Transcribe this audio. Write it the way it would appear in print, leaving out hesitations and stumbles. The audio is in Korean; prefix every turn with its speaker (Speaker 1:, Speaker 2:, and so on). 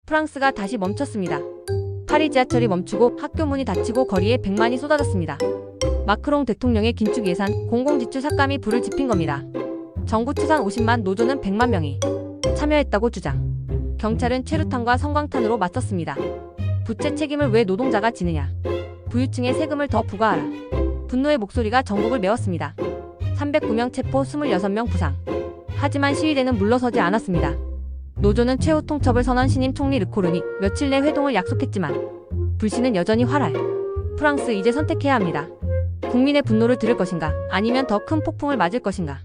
Speaker 1: 프랑스가 다시 멈췄습니다. 파리 지하철이 멈추고 학교 문이 닫히고 거리에 백만이 쏟아졌습니다. 마크롱 대통령의 긴축 예산, 공공지출 삭감이 불을 지핀 겁니다. 정부 추산 50만, 노조는 100만 명이 참여했다고 주장. 경찰은 최루탄과 성광탄으로 맞섰습니다. 부채 책임을 왜 노동자가 지느냐. 부유층에 세금을 더 부과하라. 분노의 목소리가 전국을 메웠습니다. 309명 체포, 26명 부상. 하지만 시위대는 물러서지 않았습니다. 노조는 최후 통첩을 선언. 신임 총리 르코르니 며칠 내 회동을 약속했지만 불씨는 여전히 활활. 프랑스, 이제 선택해야 합니다. 국민의 분노를 들을 것인가, 아니면 더 큰 폭풍을 맞을 것인가.